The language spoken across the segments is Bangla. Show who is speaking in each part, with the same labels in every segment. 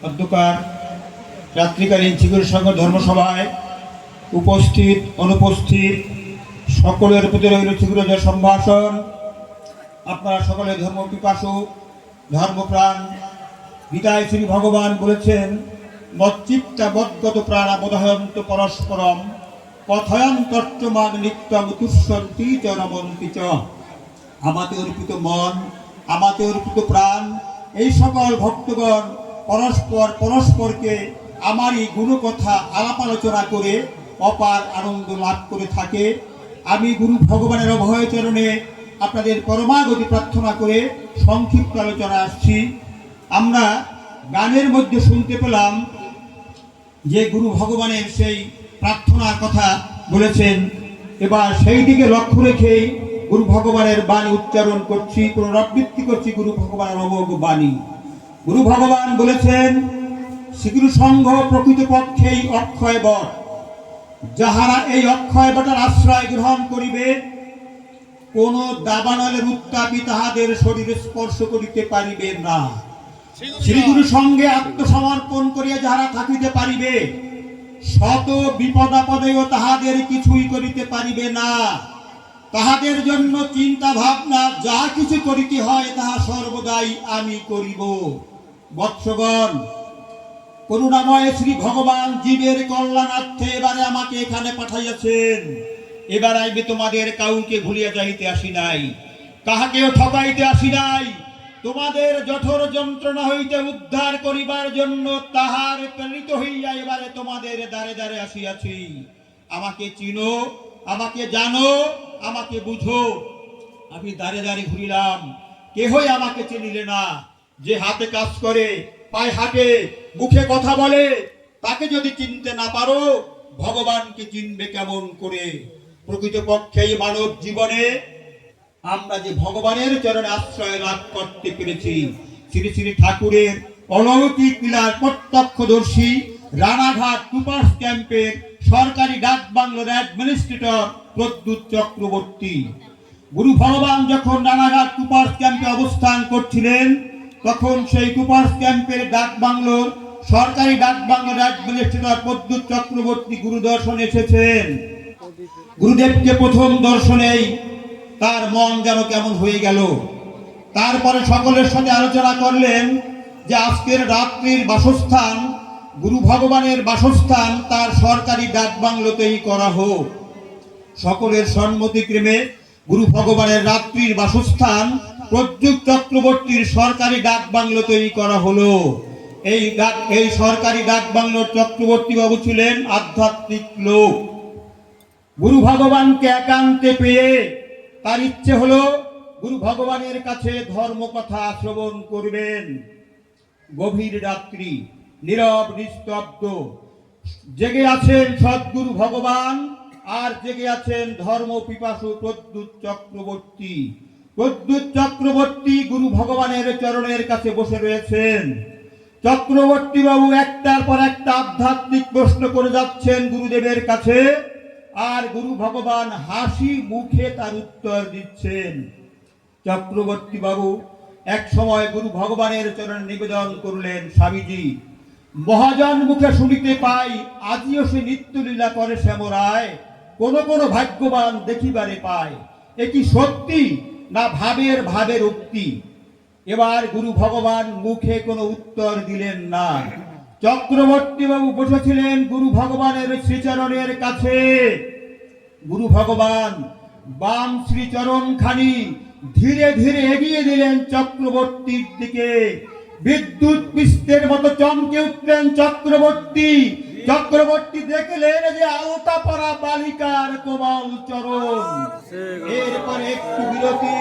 Speaker 1: অধ্যকার রাত্রিকালীন শিবির সংঘ ধর্মসভায় উপস্থিত অনুপস্থিত সকলের প্রতি রইল শিবিরের সম্ভাষণ। আপনারা সকলে ধর্ম পিপাসু ধর্মপ্রাণ। গীতায় শ্রী ভগবান বলেছেন, মচ্চিত্তা বদ্গত প্রাণা বোধয়ন্ত পরস্পরম কথয়ন্তর্চ মাগ নিত্যং তুষ্যন্তি চ রমন্তি চ। আমাতে অর্পিত মন, আমাতে অর্পিত প্রাণ, এই সকল ভক্তগণ পরস্পরকে আমারই গুণকথা আলাপ আলোচনা করে অপার আনন্দ লাভ করে থাকে। আমি গুরু ভগবানের অভয় চরণে আপনাদের পরমাগতি প্রার্থনা করে সংক্ষিপ্ত আলোচনা আসছি। আমরা গানের মধ্যে শুনতে পেলাম যে গুরু ভগবানের সেই প্রার্থনার কথা বলেছেন। এবার সেই দিকে লক্ষ্য রেখেই গুরু ভগবানের বাণী উচ্চারণ করছি, পুনরাবৃত্তি করছি গুরু ভগবানের অমোঘ বাণী। গুরু ভগবান বলেছেন, শ্রীগুরু সংঘ প্রকৃতপক্ষেই অক্ষয় বট। যাহারা এই অক্ষয় বটার আশ্রয় গ্রহণ করিবে, কোন দাবানলের উত্তাপী তাহাদের শরীরে স্পর্শ করিতে পারিবে না। শ্রীগুরু সঙ্গে আত্মসমর্পণ করিয়া যাহারা থাকিতে পারিবে, শত বিপদাপদেও তাহাদের কিছুই করিতে পারিবে না। তাহাদের জন্য চিন্তা ভাবনা যা কিছু করিতে হয় তাহা সর্বদাই আমি করিব। বৎসগণ, করুণাময় শ্রী ভগবান জীবের কল্যাণার্থে এবারে আমাকে এখানে পাঠাইয়াছেন। এবার আমি তোমাদের কাউকে ভুলিয়া যাইতে আসি নাই, কাহাকেও ঠকাইতে আসি নাই। তোমাদের জঠর যন্ত্রণা হইতে উদ্ধার করিবার জন্য তাহার প্রেরিত হইয়া এবারে তোমাদের দ্বারে দ্বারে আসিয়াছি। আমাকে চিনো, আমাকে জানো, আমাকে বুঝো। আমি দ্বারে দ্বারে ঘুরিলাম, কেহই আমাকে চিনিলে না। যে হাতে কাজ করে, পায়ে হাঁটে, মুখে কথা বলে, তাকে যদি চিনতে না পারো, ভগবানকে চিনবে কেমন করে? প্রকৃতপক্ষেই মানব জীবনে আমরা যে ভগবানের চরণে আশ্রয় লাভ করতে পেরেছি, শ্রী শ্রী ঠাকুরের অলৌকিক লীলার প্রত্যক্ষদর্শী রানাঘাট কুপার্স ক্যাম্পের সরকারি ডাক বাংলোর অ্যাডমিনিস্ট্রেটর প্রদ্যুৎ চক্রবর্তী। গুরু ভগবান যখন রানাঘাট কুপার্স ক্যাম্পে অবস্থান করছিলেন, তখন সেই কুপার্স ক্যাম্পের ডাক বাংলোর সরকারি ডাক বাংলোর অ্যাডমিনিস্ট্রেটর প্রদ্যুৎ চক্রবর্তী গুরু দর্শনে এসেছেন। গুরুদেবকে প্রথম দর্শনেই তার মন যেন কেমন হয়ে গেল। তারপরে সকলের সাথে আলোচনা করলেন যে আজকের রাত্রির বাসস্থান, গুরু ভগবানের বাসস্থান তার সরকারি ডাক বাংলোতেই করা হোক। সকলের সম্মতিক্রমে গুরু ভগবানের রাত্রির বাসস্থান প্রদ্যুৎ চক্রবর্তীর সরকারি ডাক বাংলোতেই করা হলো। এই সরকারি ডাক বাংলোর চক্রবর্তী বাবু ছিলেন আধ্যাত্মিক লোক। গুরু ভগবানকে একান্তে পেয়ে তার ইচ্ছে হলো গুরু ভগবানের কাছে ধর্ম কথা শ্রবণ করবেন। গভীর রাত্রি, নীরব নিস্তব্ধ, জেগে আছেন সদ্গুরু ভগবান, আর জেগে আছেন ধর্ম পিপাসু প্রদ্যুৎ চক্রবর্তী। প্রদ্যুৎ চক্রবর্তী গুরু ভগবানের চরণের কাছে বসে রয়েছেন। চক্রবর্তী বাবু একটার পর একটা আধ্যাত্মিক প্রশ্ন করে যাচ্ছেন গুরুদেবের কাছে, আর গুরু ভগবান হাসি মুখে তার উত্তর দিচ্ছেন। চক্রবর্তী বাবু এক সময় গুরু ভগবানের চরণে নিবেদন করলেন, স্বামীজি, মহাজন মুখে শুনিতে পাই আজিও সে নিত্যলীলা করে শ্যামরায়, কোন কোন ভাগ্যবান দেখিবারে পায়। এ কি সত্যি না ভাবের উক্তি? এবার গুরু ভগবান মুখে কোনো উত্তর দিলেন না। চক্রবর্তী বাবু বসেছিলেন গুরু ভগবানের শ্রীচরণের কাছে। গুরু ভগবান বাম শ্রীচরণ খানি ধীরে ধীরে এগিয়ে দিলেন চক্রবর্তীর দিকে। বিদ্যুৎ পিষ্টের মতো চমকে উঠলেন চক্রবর্তী। চক্রবর্তী দেখলেন যে আলতা পরা বালিকার কোমল চরণ। এরপরে একটু বিরতি,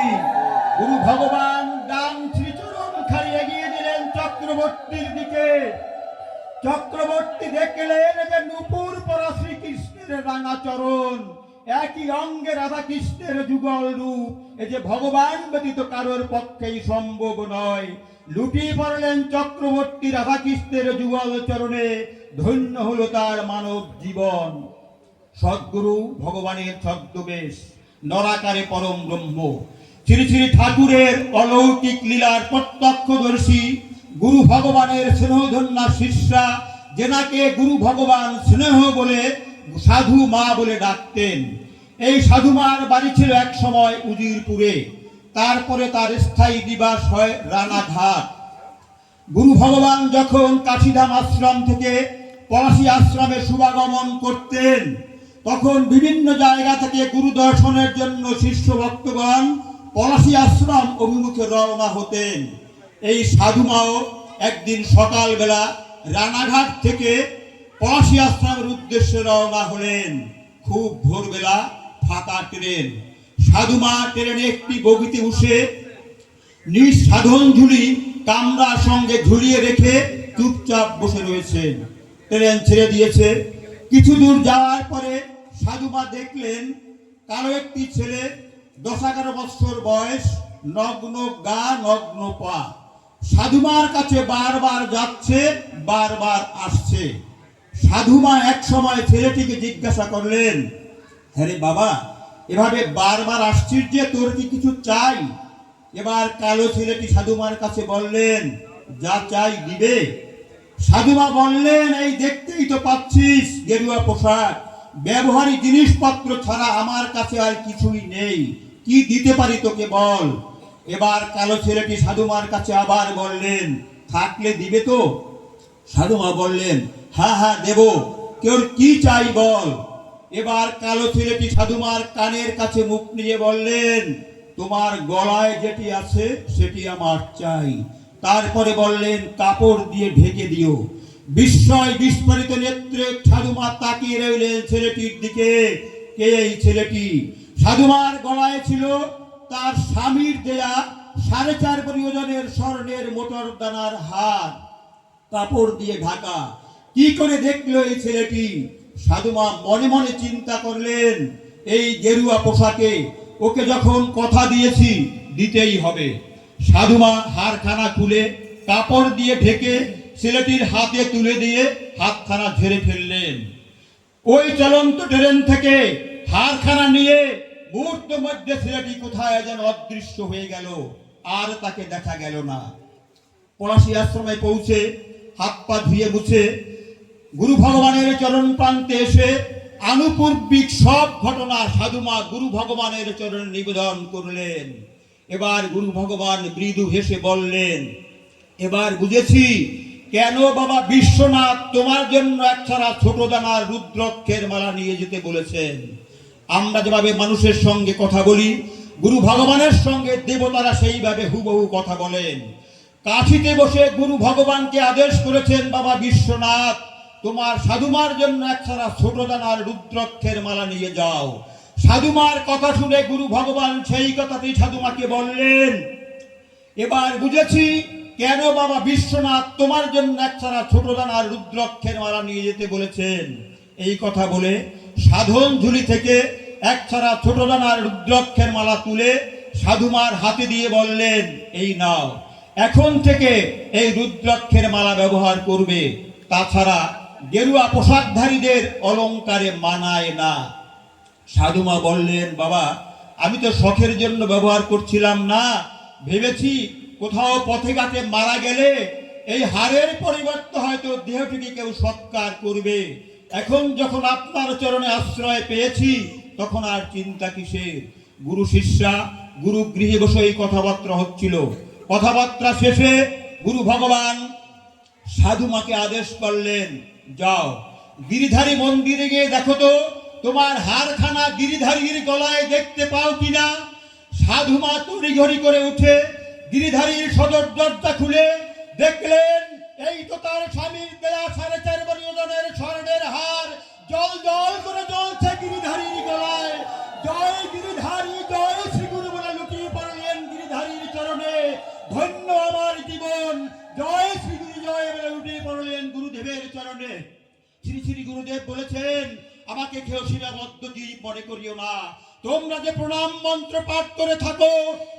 Speaker 1: গুরু ভগবান ডান শ্রীচরণ খানি এগিয়ে দিলেন চক্রবর্তীর দিকে। চক্রবর্তী দেখলেন যে নূপুর পরা শ্রীকৃষ্ণের রাঙা চরণ, একই অঙ্গে রাধা কৃষ্ণের যুগল রূপ। এই যে ভগবান ব্যতীত কারোর পক্ষেই সম্ভব নয়। লুটিয়ে পড়লেন চক্রবর্তী রাধা কৃষ্ণের যুগল চরণে। ধন্য হলো তার মানব জীবন। সদ্গুরু ভগবানের ছদ্মবেশ, নরাকারে পরম ব্রহ্ম, শ্রী শ্রী ঠাকুরের অলৌকিক লীলার প্রত্যক্ষদর্শী গুরু ভগবানের স্নেহধন্যা শিষ্যা, যেনাকে গুরু ভগবান স্নেহ বলে সাধু মা বলে ডাকতেন। এই সাধু মার বাড়ি ছিল এক সময় উজিরপুরে, তারপরে তার স্থায়ী নিবাস হয় রানাঘাট। গুরু ভগবান যখন কাশীধাম আশ্রম থেকে পলাশী আশ্রমে শুভাগমন করতেন, তখন বিভিন্ন জায়গা থেকে গুরু দর্শনের জন্য শিষ্য ভক্তগণ পলাশী আশ্রম অভিমুখে রওনা হতেন। এই সাধুমাও একদিন সকালবেলা রানাঘাট থেকে পলাশী আশ্রমের উদ্দেশ্যে রওনা হলেন। খুব ভোরবেলা, ফাঁকা ট্রেন। সাধুমা ট্রেনে একটি বগিতে উঠে নিজ সাধন ঝুলি কামরার সঙ্গে ঝুলিয়ে রেখে চুপচাপ বসে রয়েছেন। ট্রেন ছেড়ে দিয়েছে। কিছু দূর যাওয়ার পরে সাধুমা দেখলেন কালো একটি ছেলে, 10-11 বছর বয়স, নগ্ন গা নগ্ন পা, সাধুমার কাছে বারবার যাচ্ছে, বারবার আসছে। সাধুমা এক সময় ছেলেটিকে জিজ্ঞাসা করলেন, হ্যাঁ রে বাবা, এভাবে বারবার আসছিস যে, তোর কি কিছু চাই? এবার কালো ছেলেটি সাধুমার কাছে বললেন, যা চাই দিবে। সাধুমা বললেন, এই দেখতেই তো পাচ্ছিস গেরুয়া পোশাক, ব্যবহারিক জিনিসপত্র ছাড়া আমার কাছে আর কিছুই নেই, কি দিতে পারি তোকে বল। এবার কালো ছেলেটি সাধুমার কাছে আবার বললেন, থাকলে দিবে তো? সাধুমা বললেন, হ্যাঁ হ্যাঁ দেব, তোর কি চাই বল। এবার কালো ছেলেটি সাধুমার কানের কাছে মুখ নিয়ে বললেন, তোমার গলায় যেটি আছে সেটি আমার চাই। তারপরে বললেন, কাপড় দিয়ে ঢেকে দিও। বিস্ময় বিস্ফোরিত নেত্রে সাধুমা তাকিয়ে রইলেন ছেলেটির দিকে। কে এই ছেলেটি? সাধুমার গলায় ছিল তার স্বামীর দেয়া 4.5 ভরি ওজনের স্বর্ণের মোটর দানার হার, কাপড় দিয়ে ঢাকা। কি করে দেখলো এই ছেলেটি? সাধুমা মনে মনে চিন্তা করলেন, এই গেরুয়া পোশাকে ওকে যখন কথা দিয়েছি, দিতেই হবে। সাধুমা হারখানা খুলে কাপড় দিয়ে ঢেকে ছেলেটির হাতে তুলে দিয়ে হাতখানা ঝেড়ে ফেললেন। ওই চলন্ত ট্রেন থেকে হারখানা নিয়ে মুহূর্তের মধ্যে ছেলেটি কোথায় যেন অদৃশ্য হয়ে গেল, আর তাকে দেখা গেল না। পলাশী আশ্রমে পৌঁছে হাত পা ধুয়ে মুছে গুরু ভগবানের চরণ প্রান্তে এসে আনুপূর্বিক সব ঘটনা সাধুমা গুরু ভগবানের চরণে নিবেদন করলেন। এবার গুরু ভগবান মৃদু হেসে বললেন, এবার বুঝেছি কেন বাবা বিশ্বনাথ তোমার জন্য একছাড়া ছোট দানার রুদ্রাক্ষের মালা নিয়ে যেতে বলেছেন। আমরা যেভাবে মানুষের সঙ্গে কথা বলি, গুরু ভগবানের সঙ্গে দেবতারা সেইভাবে হুবহু কথা বলেন। কাঠিতে বসে গুরু ভগবানকে আদেশ করেছেন, বাবা বিশ্বনাথ তোমার সাধুমার জন্য একছাড়া ছোট দানার রুদ্রাক্ষের মালা নিয়ে যাও। সাধুমার কথা শুনে গুরু ভগবান সেই কথাটি সাধুমাকে বললেন, এবার বুঝেছি কেন বাবা বিশ্বনাথ তোমার জন্য একছাড়া ছোট দানার রুদ্রাক্ষের মালা নিয়ে যেতে বলেছেন। এই কথা বলে সাধন ঝুলি থেকে একছাড়া ছোট দানার রুদ্রাক্ষের মালা তুলে সাধুমার হাতে দিয়ে বললেন, এই নাও, এখন থেকে এই রুদ্রাক্ষের মালা ব্যবহার করবে, তাছাড়া গেরুয়া পোশাকধারীদের অলংকারে মানায় না। সাধুমা বললেন, বাবা আমি তো শখের জন্য ব্যবহার করছিলাম না, ভেবেছি কোথাও পথে ঘাটে মারা গেলে এই হারের পরিবর্তে হয়তো দেহটিকে কেউ সৎকার করবে। এখন যখন আপনার চরণে আশ্রয় পেয়েছি, তখন আর চিন্তা কিসের। গুরু শিষ্যা গুরু গৃহে বসে এই কথাবার্তা হচ্ছিল। কথাবার্তা শেষে গুরু ভগবান সাধুমাকে আদেশ করলেন, যাও গিরিধারী মন্দিরে গিয়ে দেখো তো তোমার হারখানা গিরিধারীর গলায় দেখতে পাও কিনা। সাধুমা তড়িঘড়ি করে উঠে গিরিধারীর সদর দরজা খুলে দেখলেন, এই তো তার স্বামীর দেয়া 4.5 ভরি ওজনের স্বর্ণের হার জল জল করে জ্বলছে গিরিধারীর গলায়। জয় গিরিধারী, জয় শ্রী গুরু বলে লুটিয়ে পড়লেন গিরিধারীর চরণে। ধন্য আমার জীবন, জয় শ্রী গুরু জয় বলে লুটিয়ে পড়লেন গুরুদেবের চরণে। শ্রী শ্রী গুরুদেব বলেছেন, আমাকে কেউ শিরাবদ্ধ জীব মনে করিও না। তোমরা যে প্রণাম মন্ত্র পাঠ করে থাকো,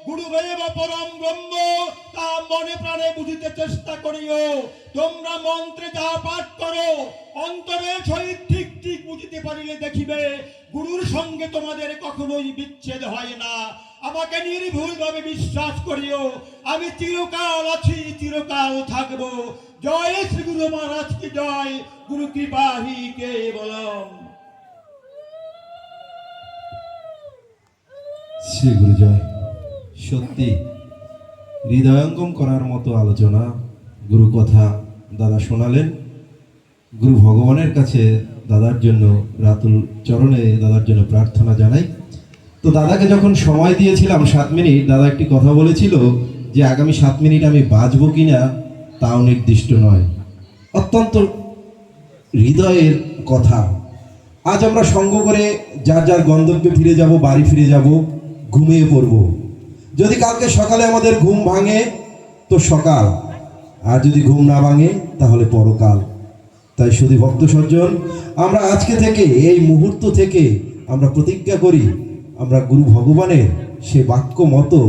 Speaker 1: গুরুদেব পরম ব্রহ্ম, তা মনে প্রাণে বুঝিতে চেষ্টা করিও। তোমরা মন্ত্রে যা পাঠ করো, অন্তরের সহিত ঠিক ঠিক বুঝিতে পারিলে দেখিবে গুরুর সঙ্গে তোমাদের কখনোই বিচ্ছেদ হয় না। আমাকে নির্ভুলভাবে বিশ্বাস করিও, আমি চিরকাল আছি, চিরকাল থাকবো। জয় শ্রী গুরু মহারাজ কি জয়, গুরু কৃপা হি কেবলম।
Speaker 2: শ্রী গুরু জয়। সত্যি হৃদয়ঙ্গম করার মতো আলোচনা, গুরু কথা দাদা শোনালেন। গুরু ভগবানের কাছে দাদার জন্য, রাতুল চরণে দাদার জন্য প্রার্থনা জানাই। তো দাদাকে যখন সময় দিয়েছিলাম 7 মিনিট, দাদা একটি কথা বলেছিল যে আগামী 7 মিনিট আমি বাঁচবো কিনা তাও নির্দিষ্ট নয়। অত্যন্ত হৃদয়ের কথা। আজ আমরা সঙ্গ করে যার যার গন্তব্যে ফিরে যাব, বাড়ি ফিরে যাব, ঘুমিয়ে পড়ব। যদি কালকে সকালে আমাদের ঘুম ভাঙে তো সকাল, আর যদি ঘুম না ভাঙে তাহলে পরকাল। তাই শুধু ভক্ত সজ্জন, আমরা আজকে থেকে, এই মুহূর্ত থেকে আমরা প্রতিজ্ঞা করি, আমরা গুরু ভগবানের সে বাক্য মতো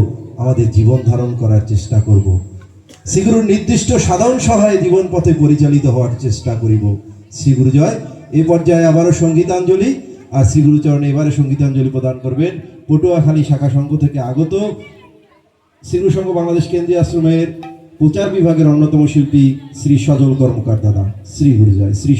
Speaker 2: আমাদের জীবন ধারণ করার চেষ্টা করব। শ্রীগুরুর নির্দিষ্ট সাধন সহায়ে জীবন পথে পরিচালিত হওয়ার চেষ্টা করিব। শ্রীগুরু জয়। এই পর্যায়ে আবারও সঙ্গীতাঞ্জলি, আর শ্রীগুরু চরণে এবারে সঙ্গীতাঞ্জলি প্রদান করবেন পটুয়াখালী শাখা সংঘ থেকে আগত শ্রীগুরু সংঘ বাংলাদেশ কেন্দ্রীয় আশ্রমের প্রচার বিভাগের অন্যতম শিল্পী শ্রী সজল কর্মকার দাদা। শ্রী গুরু জয়। শ্রী